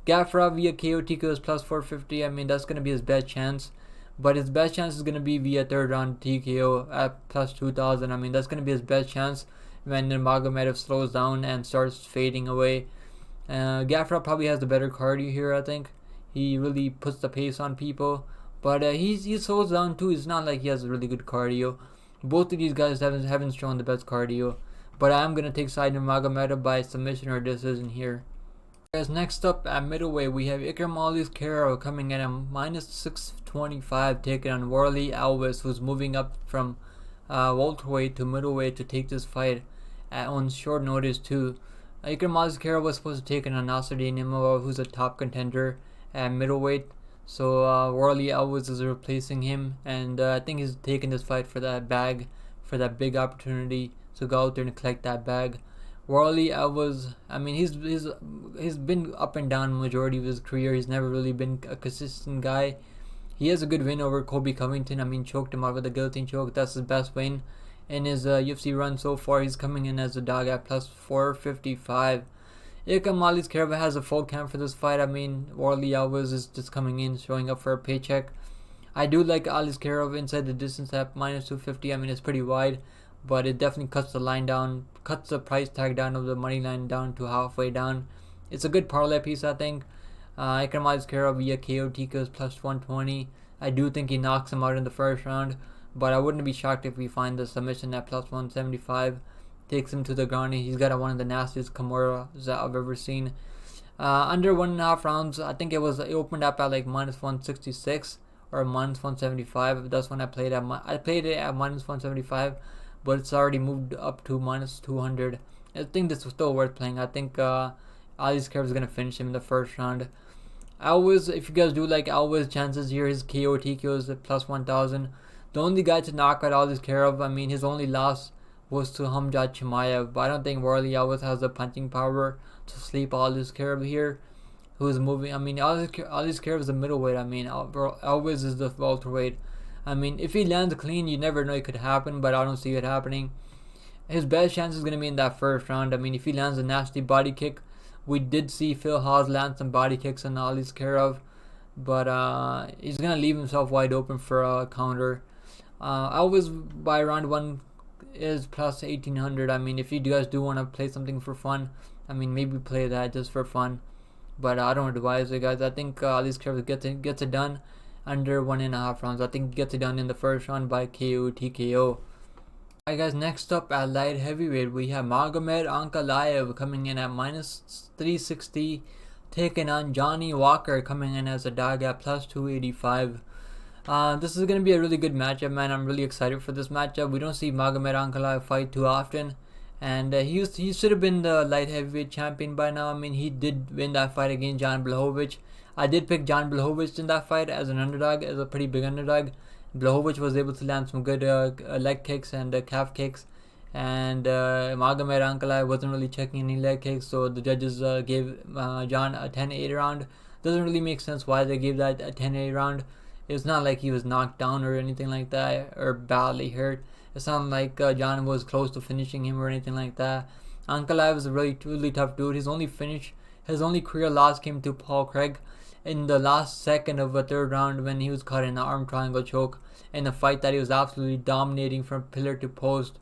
Gaffarov via KO TKO is +450. I mean, that's going to be his best chance. But his best chance is going to be via third round TKO at +2000. I mean, that's going to be his best chance when Magomedov slows down and starts fading away. Gaffarov probably has the better cardio here, I think. He really puts the pace on people. But he slows down too. It's not like he has a really good cardio. Both of these guys haven't shown the best cardio. But I am going to take Saidin Magomedov by submission or decision here. Guys, next up at middleweight, we have Ikram Aliskerov coming in at -625, taking on Warlley Alves, who's moving up from welterweight to middleweight to take this fight on short notice too. Ikram Aliskerov was supposed to take on Nasruddin Imavov, who's a top contender at middleweight. So Warlley Alves is replacing him, and I think he's taking this fight for that bag, for that big opportunity to go out there and collect that bag. Warlley Alves, I mean, he's been up and down majority of his career. He's never really been a consistent guy. He has a good win over Colby Covington. I mean, choked him out with a guillotine choke. That's his best win in his UFC run so far. He's coming in as a dog at +455. Ikram Aliskerov has a full camp for this fight. I mean, Warlley Alves is just coming in, showing up for a paycheck. I do like Aliskerov inside the distance at -250. I mean, it's pretty wide, but it definitely cuts the line down, cuts the price tag down of the money line down to halfway down. It's a good parlay piece, I think. Ikram Aliskerov via KO TKO is +120. I do think he knocks him out in the first round, but I wouldn't be shocked if we find the submission at +175. takes him to the ground. He's got one of the nastiest Kimuras that I've ever seen. Under 1.5 rounds, I think it opened up at like -166 or -175. That's when I played at I played it at -175, but it's already moved up to -200. I think this was still worth playing. I think Aliskerov is gonna finish him in the first round. Always, if you guys do like Always chances here, his KO TKO is at +1000. The only guy to knock out Aliskerov, I mean, his only loss was to Hamzat Chimaev, but I don't think Warley always has the punching power to sleep Aliskerov here, who's moving. I mean, Aliskerov is a middleweight. I mean, Always is the welterweight. I mean, if he lands clean, you never know it could happen, but I don't see it happening. His best chance is going to be in that first round. I mean, if he lands a nasty body kick, we did see Phil Haas land some body kicks on Aliskerov, but he's going to leave himself wide open for a counter. Always by round 1 is +1800. I mean, if you guys do want to play something for fun, I mean, maybe play that just for fun, but I don't advise it, guys. I think Aliskerov gets it done under 1.5 rounds. I think he gets it done in the first round by KO TKO. Alright guys, next up at light heavyweight we have Magomed Ankalaev coming in at -360, taking on Johnny Walker coming in as a dog at +285. This is going to be a really good matchup, man. I'm really excited for this matchup. We don't see Magomed Ankalaev fight too often, and he should have been the light heavyweight champion by now. I mean, he did win that fight against Jan Blachowicz. I did pick Jan Blachowicz in that fight as an underdog, as a pretty big underdog. Blachowicz was able to land some good leg kicks and calf kicks, and Magomed Ankalaev wasn't really checking any leg kicks, so the judges gave Jan a 10-8 round. Doesn't really make sense why they gave that a 10-8 round. It's not like he was knocked down or anything like that, or badly hurt. It's not like Jan was close to finishing him or anything like that. Ankalaev is a really tough dude. His only career loss came to Paul Craig in the last second of a third round when he was caught in an arm triangle choke in a fight that he was absolutely dominating from pillar to post.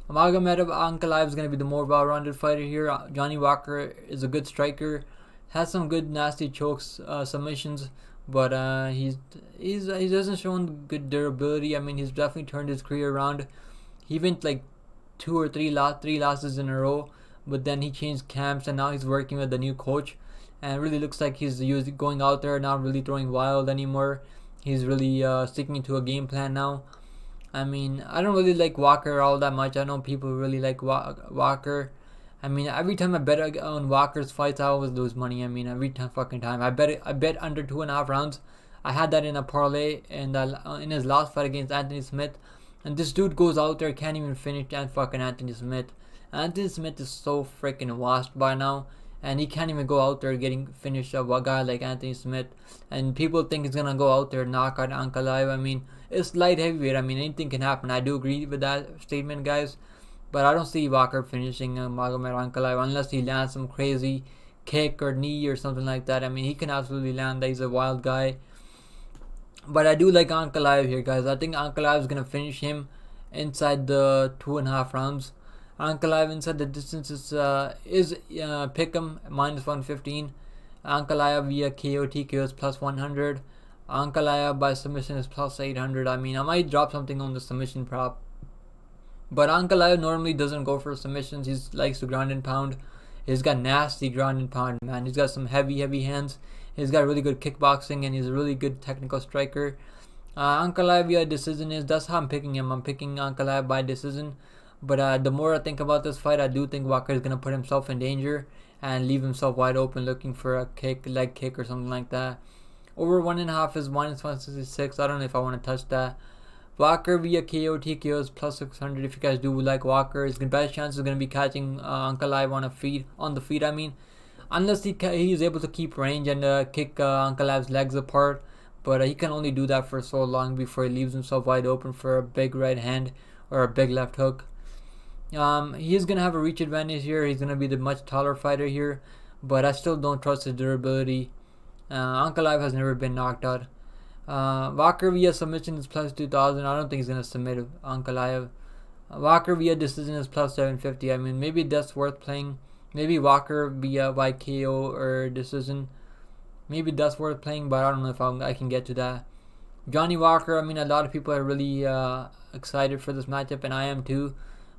Magomed Ankalaev is going to be the more well-rounded fighter here. Johnny Walker is a good striker, has some good nasty chokes, submissions, but he doesn't show good durability. I mean, he's definitely turned his career around. He went like three losses in a row, but then he changed camps and now he's working with the new coach. And it really looks like he's going out there, not really throwing wild anymore. He's really sticking to a game plan now. I mean, I don't really like Walker all that much. I know people really like Walker. I mean, every time I bet on Walker's fights, I always lose money. I mean, every fucking time. I bet under 2.5 rounds. I had that in a parlay in his last fight against Anthony Smith. And this dude goes out there, can't even finish fucking Anthony Smith. Anthony Smith is so freaking washed by now. And he can't even go out there getting finished up a guy like Anthony Smith. And people think he's going to go out there and knock out Ankalaev. I mean, it's light heavyweight. I mean, anything can happen. I do agree with that statement, guys. But I don't see Walker finishing Magomed Ankalaev unless he lands some crazy kick or knee or something like that. I mean, he can absolutely land that. He's a wild guy. But I do like Ankalaev here, guys. I think Ankalaev is going to finish him inside the 2.5 rounds. Ankalaev inside the distance is Pick'em -115. Ankalaev via KO TKO is +100. Ankalaev by submission is +800. I mean, I might drop something on the submission prop, but Ankalaev normally doesn't go for submissions. He likes to ground and pound. He's got nasty ground and pound, man. He's got some heavy hands. He's got really good kickboxing, and he's a really good technical striker. Ankalaev via decision that's how I'm picking him. I'm picking Ankalaev by decision. But the more I think about this fight, I do think Walker is going to put himself in danger and leave himself wide open looking for a leg kick or something like that. Over 1.5 is -166. I don't know if I want to touch that. Walker via KO TKO is +600. If you guys do like Walker, his best chance is going to be catching Ankalaev on the feet. I mean, unless he's able to keep range and kick Ankalaev's legs apart. But he can only do that for so long before he leaves himself wide open for a big right hand or a big left hook. He's going to have a reach advantage here. He's going to be the much taller fighter here, but I still don't trust his durability. Ankalaev has never been knocked out. Walker via submission is +2000. I don't think he's going to submit Ankalaev. Walker via decision is +750. I mean, maybe that's worth playing. Maybe Walker via by KO or decision. Maybe that's worth playing, but I don't know if I can get to that. Johnny Walker, I mean, a lot of people are really excited for this matchup, and I am too.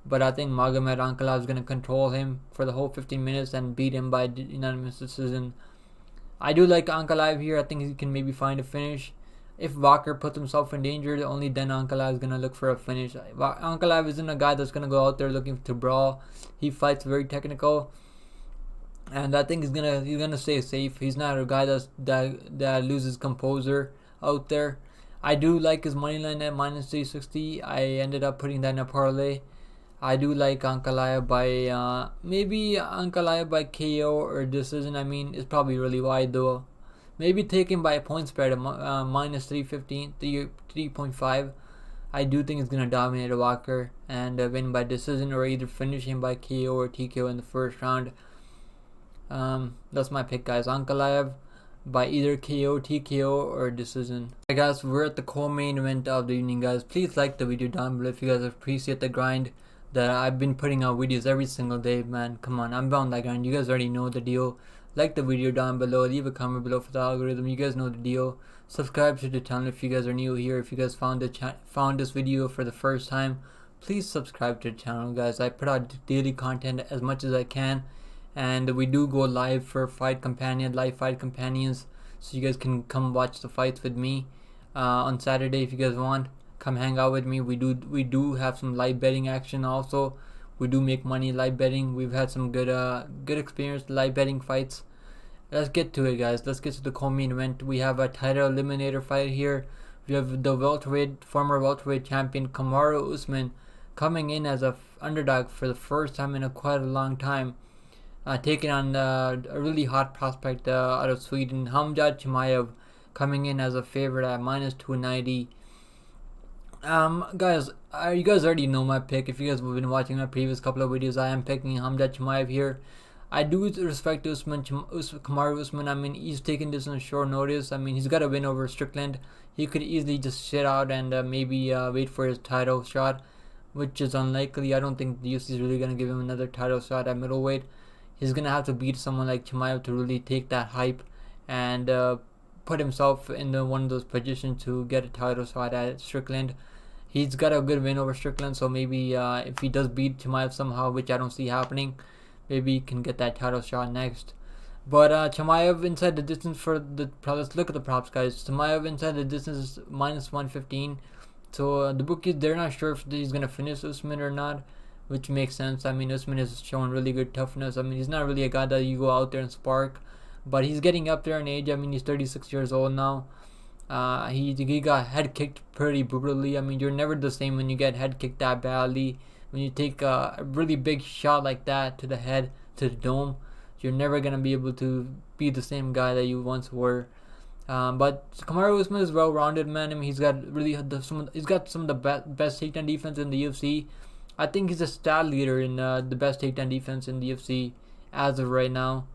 but I think Magomed Ankalaev is going to control him for the whole 15 minutes and beat him by unanimous decision. I do like Ankalaev here. I think he can maybe find a finish. If Walker puts himself in danger, only then Ankalaev is going to look for a finish. Ankalaev isn't a guy that's going to go out there looking to brawl. He fights very technical, and I think he's gonna stay safe. He's not a guy that loses composure out there. I do like his money line at minus 360. I ended up putting that in a parlay. I do like Ankalaev by maybe Ankalaev by KO or decision. I mean, it's probably really wide though. Maybe take him by a point spread of minus 315, 3.5. I do think he's gonna dominate a Walker and win by decision, or either finish him by KO or TKO in the first round. That's my pick, guys. Ankalaev by either KO, TKO, or decision. Hey guys, we're at the co-main event of the evening, guys. Please like the video down below if you guys appreciate the grind that I've been putting out videos every single day, man. Come on, I'm on that grind. You guys already know the deal. Like the video down below, leave a comment below for the algorithm. You guys know the deal. Subscribe to the channel if you guys are new here. If you guys found this video for the first time, please subscribe to the channel, guys. I put out daily content as much as I can, and we do go live for live fight companions, so you guys can come watch the fights with me on Saturday if you guys want. Come hang out with me. We do have some live betting action also. We do make money live betting. We've had some good experience live betting fights. Let's get to it, guys. Let's get to the co-main event. We have a title eliminator fight here. We have the former welterweight champion Kamaru Usman coming in as a underdog for the first time in quite a long time, taking on a really hot prospect out of Sweden, Khamzat Chimaev, coming in as a favorite at minus 290. Guys, you guys already know my pick. If you guys have been watching my previous couple of videos, I am picking Khamzat Chimaev here. I do respect Kamaru Usman. I mean, he's taking this on short notice. I mean, he's got a win over Strickland. He could easily just sit out and maybe wait for his title shot, which is unlikely. I don't think the UFC is really going to give him another title shot at middleweight. He's going to have to beat someone like Chimaev to really take that hype and put himself in one of those positions to get a title shot at Strickland. He's got a good win over Strickland, so maybe if he does beat Chimaev somehow, which I don't see happening, maybe he can get that title shot next. But Chimaev inside the distance for the let's look at the props, guys. Chimaev inside the distance is minus 115. So the bookies, they're not sure if he's gonna finish Usman or not, which makes sense. I mean, Usman is showing really good toughness. I mean, he's not really a guy that you go out there and spark, but he's getting up there in age. I mean, he's 36 years old now. He got head kicked pretty brutally. I mean, you're never the same when you get head kicked that badly. When you take a really big shot like that to the head, to the dome, you're never gonna be able to be the same guy that you once were. But Kamaru Usman is well-rounded, man. I mean, he's got some of the best takedown defense in the UFC. I think he's a stat leader in the best takedown defense in the UFC as of right now.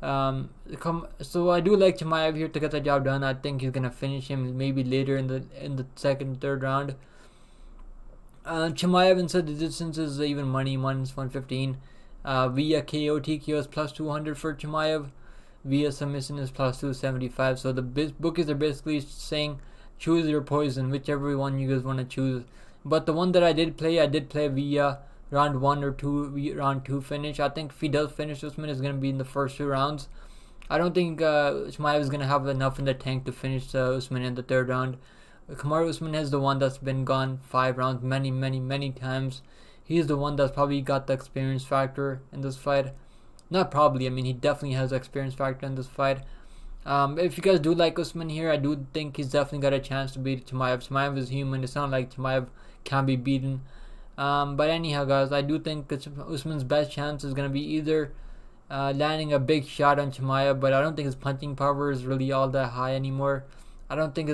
So I do like Chimaev here to get the job done. I think he's gonna finish him maybe later in the second, third round. Chimaev inside the distance is even money, minus 115. Via KO, TKO is plus 200 for Chimaev. Via submission is plus 275. So the bookies are basically saying choose your poison, whichever one you guys want to choose. But the one that I did play via round 1 or 2, round 2 finish. I think if he does finish Usman, it's going to be in the first 2 rounds. I don't think Chimaev is going to have enough in the tank to finish Usman in the 3rd round. Kamaru Usman is the one that's been gone 5 rounds many times. He's the one that's probably got the experience factor in this fight. Not probably, I mean, he definitely has the experience factor in this fight. If you guys do like Usman here, I do think he's definitely got a chance to beat Chimaev. Chimaev is human. It's not like Chimaev can be beaten. But anyhow, guys, I do think Usman's best chance is going to be either landing a big shot on Chimaev, but I don't think his punching power is really all that high anymore. I don't think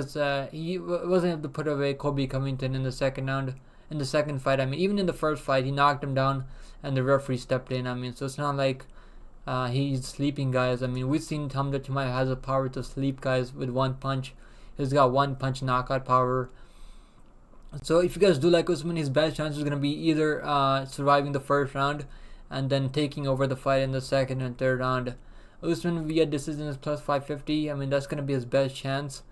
he wasn't able to put away Colby Covington in the second round. In the second fight, I mean, even in the first fight, he knocked him down and the referee stepped in. I mean, so it's not like he's sleeping guys. I mean, we've seen Khamzat Chimaev has the power to sleep guys with one punch. He's got one punch knockout power. So if you guys do like Usman, his best chance is going to be either surviving the first round and then taking over the fight in the second and third round. Usman via decision is plus 550. I mean, that's going to be his best chance.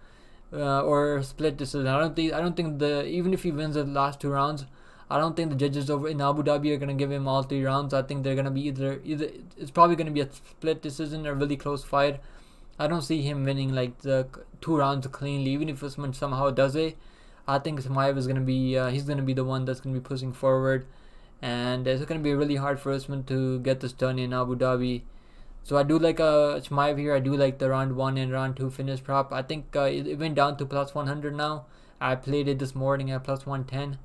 Or split decision. I don't think even if he wins the last 2 rounds, I don't think the judges over in Abu Dhabi are gonna give him all 3 rounds. I think they're gonna be either it's probably gonna be a split decision or a really close fight. I don't see him winning like the 2 rounds cleanly, even if Usman somehow does it. I think Chimaev is gonna be he's gonna be the one that's gonna be pushing forward, and it's gonna be really hard for Usman to get this done in Abu Dhabi. So I do like Chimaev here. I do like the round 1 and round 2 finish prop. I think it went down to plus 100 now. I played it this morning at plus 110.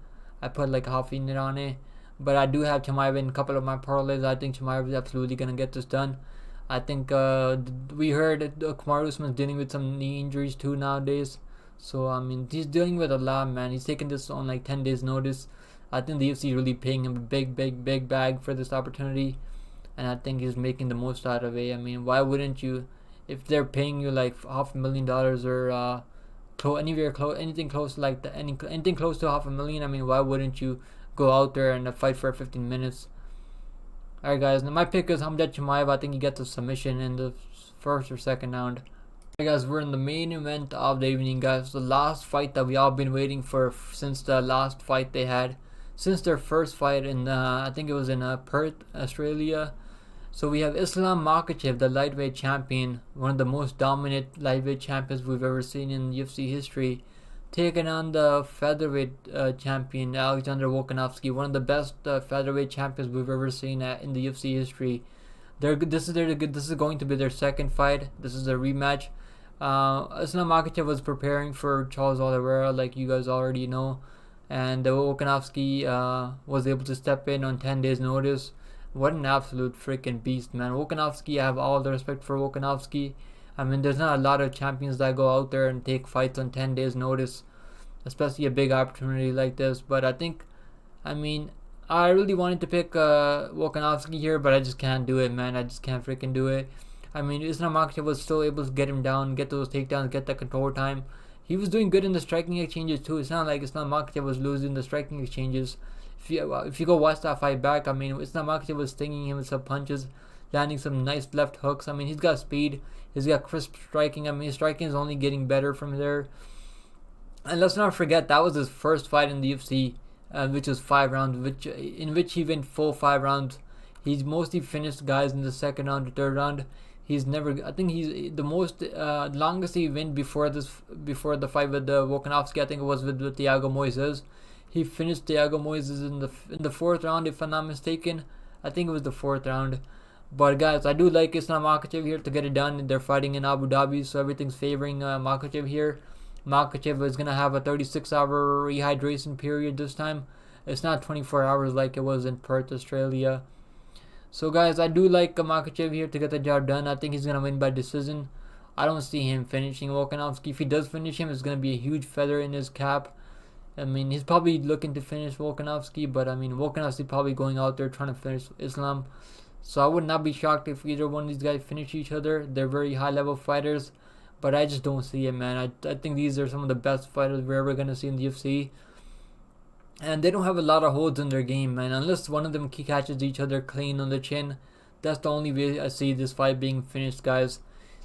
I put like half a unit on it, but I do have Chimaev in a couple of my parlays. I think Chimaev is absolutely gonna get this done. I think we heard that Kamaru Usman's dealing with some knee injuries too nowadays. So I mean, he's dealing with a lot, man. He's taking this on like 10 days notice. I think the UFC is really paying him a big bag for this opportunity, and I think he's making the most out of it. I mean, why wouldn't you? If they're paying you like $500,000 or anything close to like anything close to $500,000, I mean, why wouldn't you go out there and fight for 15 minutes? Alright guys, now my pick is Hamzat Chimaev. I think he gets a submission in the first or second round. Alright guys, we're in the main event of the evening, guys. The last fight that we all been waiting for since the last fight they had, since their first fight in I think it was in Perth, Australia. So we have Islam Makhachev, the lightweight champion, one of the most dominant lightweight champions we've ever seen in UFC history, taking on the featherweight champion Alexander Volkanovski, one of the best featherweight champions we've ever seen in the UFC history. This is going to be their second fight. This is a rematch. Islam Makhachev was preparing for Charles Oliveira, like you guys already know, and Volkanovski was able to step in on 10 days notice. What an absolute freaking beast, man. Volkanovski, I have all the respect for Volkanovski. I mean, there's not a lot of champions that go out there and take fights on 10 days notice, especially a big opportunity like this. But I mean, I really wanted to pick Volkanovski here, but I just can't do it, man. I just can't freaking do it. I mean, Islam Makhachev was still able to get him down, get those takedowns, get that control time. He was doing good in the striking exchanges too. It's not like Islam Makhachev was losing the striking exchanges. If you go watch that fight back, I mean, Islam Makhachev was stinging him with some punches, landing some nice left hooks. I mean, he's got speed. He's got crisp striking. I mean, his striking is only getting better from there. And let's not forget, that was his first fight in the UFC, which was 5 rounds, in which he went full 5 rounds. He's mostly finished guys in the second round or third round. He's never. I think he's the most longest he went before the fight with Volkanovski. I think it was with Thiago Moises. He finished Thiago Moises in the 4th round, if I'm not mistaken. I think it was the 4th round. But guys, I do like Islam Makhachev here to get it done. They're fighting in Abu Dhabi, so everything's favoring Makhachev here. Makhachev is gonna have a 36-hour rehydration period this time. It's not 24 hours like it was in Perth, Australia. So guys, I do like Makhachev here to get the job done. I think he's gonna win by decision. I don't see him finishing Volkanovski. If he does finish him, it's gonna be a huge feather in his cap. I mean, he's probably looking to finish Volkanovski, but I mean, Volkanovski probably going out there trying to finish Islam. So I would not be shocked if either one of these guys finish each other. They're very high-level fighters, but I just don't see it, man. I think these are some of the best fighters we're ever gonna see in the UFC. And they don't have a lot of holds in their game, man. Unless one of them catches each other clean on the chin. That's the only way I see this fight being finished, guys.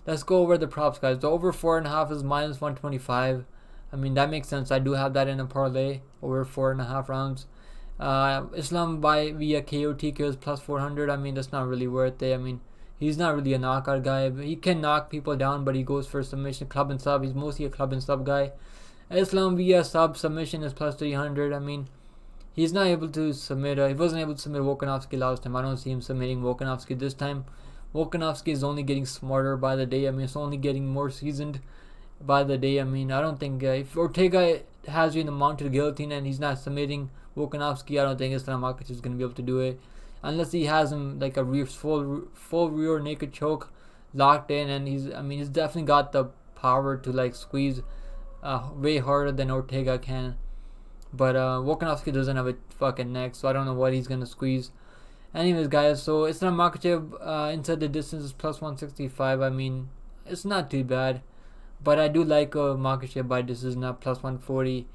Let's go over the props, guys. The over 4.5 is minus 125. I mean, that makes sense. I do have that in a parlay. Over 4.5 rounds. Islam via KO TKO is plus 400. I mean, that's not really worth it. I mean, he's not really a knockout guy. He can knock people down, but he goes for submission, club and sub. He's mostly a club and sub guy. Islam via submission is plus 300. I mean, he's not able to submit. He wasn't able to submit Volkanovski last time. I don't see him submitting Volkanovski this time. Volkanovski is only getting smarter by the day. I mean, it's only getting more seasoned by the day. I mean, I don't think if Ortega has you in the mounted guillotine and he's not submitting Volkanovski, I don't think Islam Makhachev is going to be able to do it. Unless he has him like a full rear naked choke locked in, and he's definitely got the power to like squeeze way harder than Ortega can. But Volkanovski doesn't have a fucking neck, so I don't know what he's gonna squeeze. Anyways, guys, so Islam Makhachev inside the distance is plus 165. I mean, it's not too bad, but I do like Makhachev by decision at plus 140.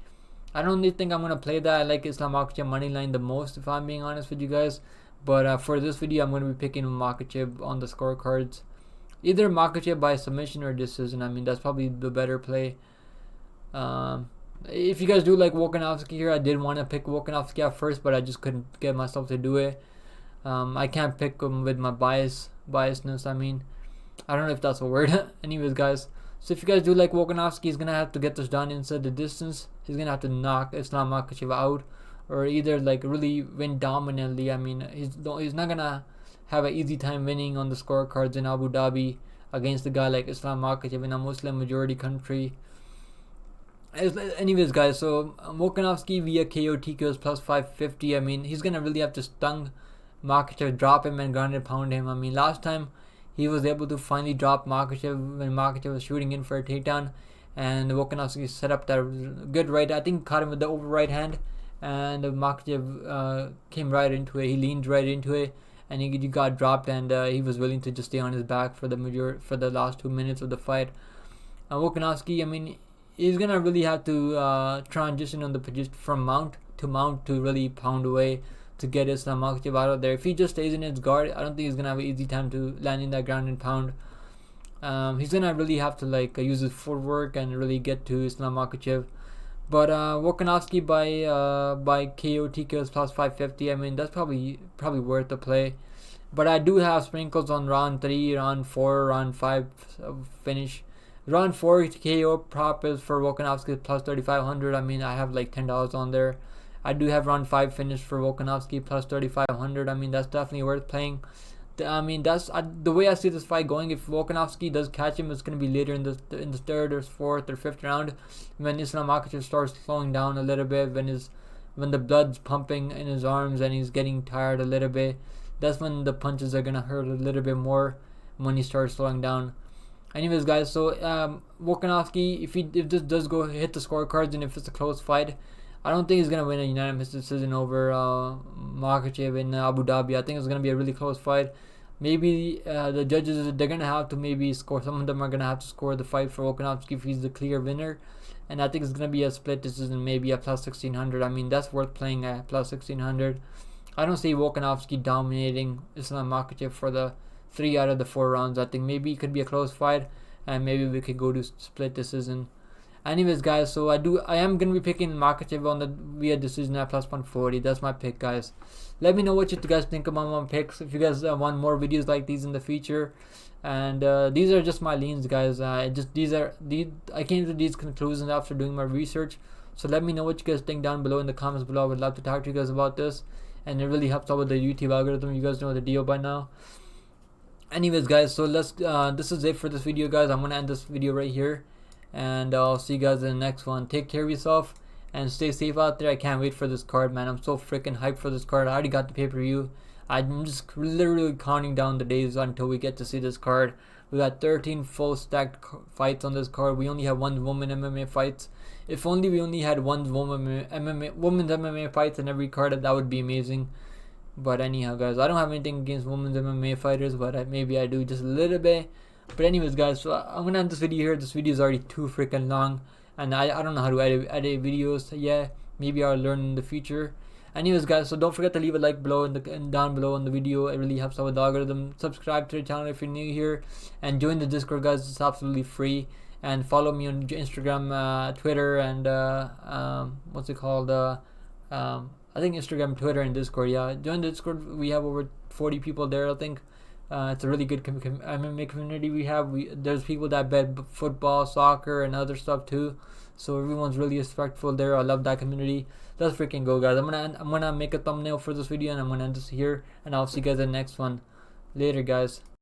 I don't really think I'm gonna play that. I like Islam Makhachev moneyline the most, if I'm being honest with you guys. But for this video, I'm gonna be picking Makhachev on the scorecards. Either Makhachev by submission or decision. I mean, that's probably the better play. If you guys do like Volkanovski here, I did want to pick Volkanovski at first, but I just couldn't get myself to do it. I can't pick him with my biasness. I mean, I don't know if that's a word. Anyways, guys. So if you guys do like Volkanovski, he's gonna have to get this done inside the distance. He's gonna have to knock Islam Makhachev out, or either like really win dominantly. I mean, he's not gonna have an easy time winning on the scorecards in Abu Dhabi against a guy like Islam Makhachev in a Muslim majority country. Anyways, guys, so Volkanovski via KO TKOs plus 550. I mean, he's gonna really have to stung Makhachev, drop him and ground and pound him. I mean, last time he was able to finally drop Makhachev when Makhachev was shooting in for a takedown, and Volkanovski set up that good right. I think caught him with the over right hand, and Makhachev came right into it. He leaned right into it, and he got dropped, and he was willing to just stay on his back for the last 2 minutes of the fight. Volkanovski, I mean, he's gonna really have to transition on the position from mount to really pound away to get Islam Makhachev out of there. If he just stays in his guard, I don't think he's gonna have an easy time to land in that ground and pound. He's gonna really have to like use his footwork and really get to Islam Makhachev. But Volkanovski by KO TKOs plus 550. I mean, that's probably worth the play. But I do have sprinkles on round 3, round 4, round 5 finish. Round 4 KO prop is for Volkanovski plus 3,500. I mean, I have like $10 on there. I do have round 5 finish for Volkanovski plus 3,500. I mean, that's definitely worth playing. I mean, that's the way I see this fight going. If Volkanovski does catch him, it's going to be later in the 3rd or 4th or 5th round, when Islam Makhachev starts slowing down a little bit, when the blood's pumping in his arms and he's getting tired a little bit. That's when the punches are going to hurt a little bit more, when he starts slowing down. Anyways, guys, so Volkanovski, if this does go hit the scorecards and if it's a close fight, I don't think he's going to win a unanimous decision over Makhachev in Abu Dhabi. I think it's going to be a really close fight. Maybe the judges, they're going to have to maybe score. Some of them are going to have to score the fight for Volkanovski if he's the clear winner. And I think it's going to be a split decision, maybe a plus 1,600. I mean, that's worth playing at plus 1,600. I don't see Volkanovski dominating Islam Makhachev for the 3 out of the 4 rounds. I think maybe it could be a close fight, and maybe we could go to split decision. Anyways, guys, so I am gonna be picking Makhachev on the via decision at plus 140. That's my pick, guys. Let me know what you guys think about my picks. If you guys want more videos like these in the future, and these are just my leans, guys. I came to these conclusions after doing my research. So let me know what you guys think down below in the comments below. I would love to talk to you guys about this, and it really helps out with the YouTube algorithm. You guys know the deal by now. Anyways, guys, so this is it for this video, guys. I'm gonna end this video right here, and I'll see you guys in the next one. Take care of yourself and stay safe out there. I can't wait for this card, man. I'm so freaking hyped for this card. I already got the pay-per-view. I'm just literally counting down the days until we get to see this card. We got 13 full stacked fights on this card. We only have 1 woman MMA fights. If only we only had 1 women's MMA fights in every card, that would be amazing. But anyhow, guys, I don't have anything against women's MMA fighters, but maybe I do just a little bit. But anyways, guys, so I'm gonna end this video here. This video is already too freaking long, and I don't know how to edit videos yet. Maybe I'll learn in the future. Anyways, guys, so don't forget to leave a like below and down below on the video. It really helps out with the algorithm. Subscribe to the channel if you're new here, and join the Discord, guys. It's absolutely free. And follow me on Instagram, Twitter, and what's it called? I think Instagram, Twitter, and Discord. Yeah, join the Discord. We have over 40 people there, I think. It's a really good MMA community we have. There's people that bet football, soccer, and other stuff too. So everyone's really respectful there. I love that community. Let's freaking go, guys. I'm gonna make a thumbnail for this video, and I'm gonna end this here. And I'll see you guys in the next one. Later, guys.